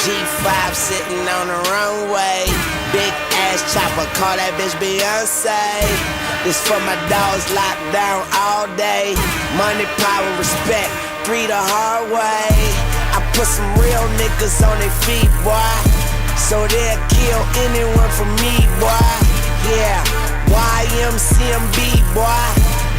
G5 sitting on the runway. Big ass chopper, call that bitch Beyonce. This for my dogs locked down all day. Money, power, respect, 3 the hard way. I put some real niggas on their feet, boy, so they'll kill anyone for me, boy. Yeah, YMCMB, boy.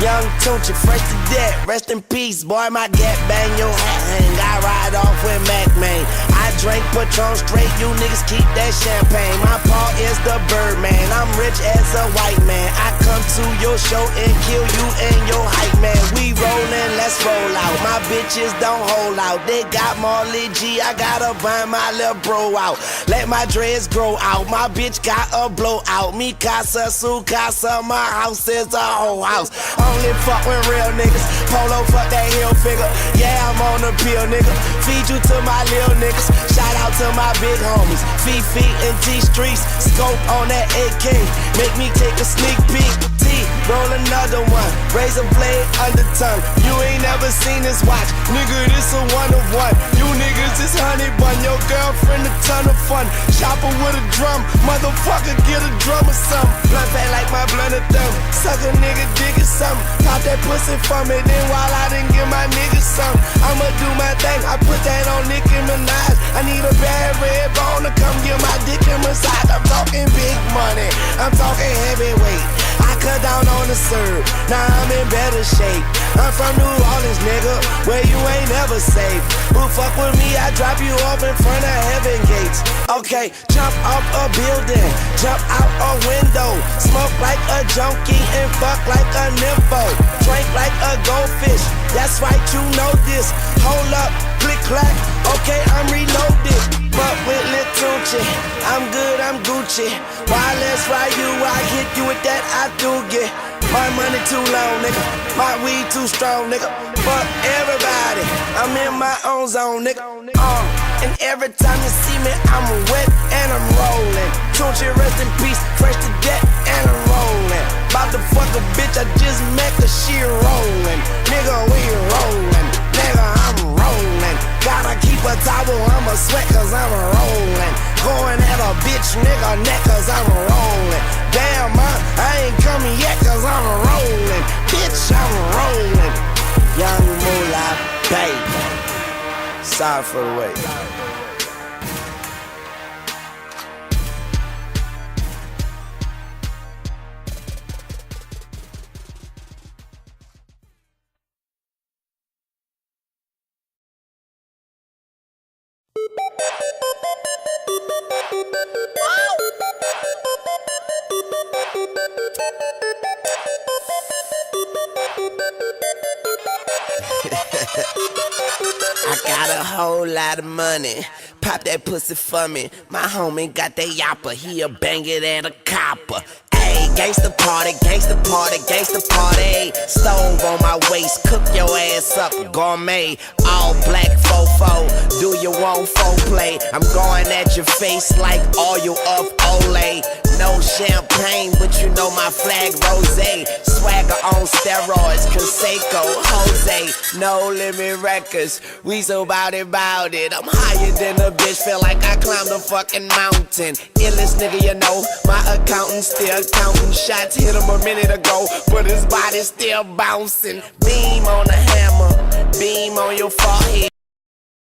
Young Tunchi, fresh to death, rest in peace, boy. My gap bang, your hat hang, I ride off with Mac, man. I drink Patron straight, you niggas keep that champagne. My paw is the Birdman, I'm rich as a white man. I come to your show and kill you and your hype man. We rollin', let's roll out. My bitches don't hold out, they got Marley G, I gotta burn my little bro out. Let my dreads grow out, my bitch got a blowout. Mi casa, su casa, my house is a whole house. Only fuck with real niggas. Polo, fuck that heel figure. Yeah, I'm on the pill, nigga. Feed you to my lil niggas. Shout out to my big homies. Fifi and T Streets. Scope on that AK. Make me take a sneak peek. T, roll another one. Razor blade under tongue. You ain't never seen this watch. Nigga, this a one of one. You niggas is honey bun. Your girlfriend a ton of fun. Chopper with a drum. Motherfucker, get a drum or something. Blunt fat like my blunt of thumb. Suck a nigga, dig it something. Pop that pussy for me, then while I didn't give my niggas some, I'ma do my thing, I put that on Nicki Minaj. I need a bad red bone to come get my dick in massage. I'm talking big money, I'm talking heavyweight. I cut down on the serve, now I'm in better shape. I'm from New Orleans, nigga, where you ain't never safe. Who fuck with me, I drop you off in front of heaven gates. Okay, jump off a building, jump out a window. Smoke like a junkie and fuck like a nympho. Drink like a goldfish, that's right, you know this. Hold up, click clack, okay, I'm reloaded. But with Lil Tunchi, I'm good, I'm Gucci. Wireless ride you, I hit you with that I do get. My money too long, nigga, my weed too strong, nigga. Fuck everybody, I'm in my own zone, nigga. And every time you see me, I'm wet and I'm rolling. Tunchi, rest in peace, fresh to death and I'm rolling. About to fuck a bitch I just met, cause she rolling. Nigga, we rolling, nigga, I'm rolling. Gotta keep a towel, I'ma sweat cause I'm rolling. Going at a bitch nigga neck cause I'm rolling. Damn, I ain't coming yet cause I'm rolling. Bitch, I'm rolling. Young Moolah, baby. Sorry for the wait. I got a whole lot of money. Pop that pussy for me. My homie got that yapper. He'll bang it at a copper. Ayy, gangsta party, gangsta party, gangsta party. Stove on my waist, cook your ass up, gourmet. All black fofo, do you want foreplay? I'm going at your face like oil of Olay. No champagne, but you know my flag rosé. Swagger on steroids, Canseco, Jose. No Limit Records, we so bout it. I'm higher than a bitch, feel like I climbed a fucking mountain. Illest nigga you know, my accountant still counting shots. Hit him a minute ago, but his body still bouncing. Beam on the hammer, beam on your forehead.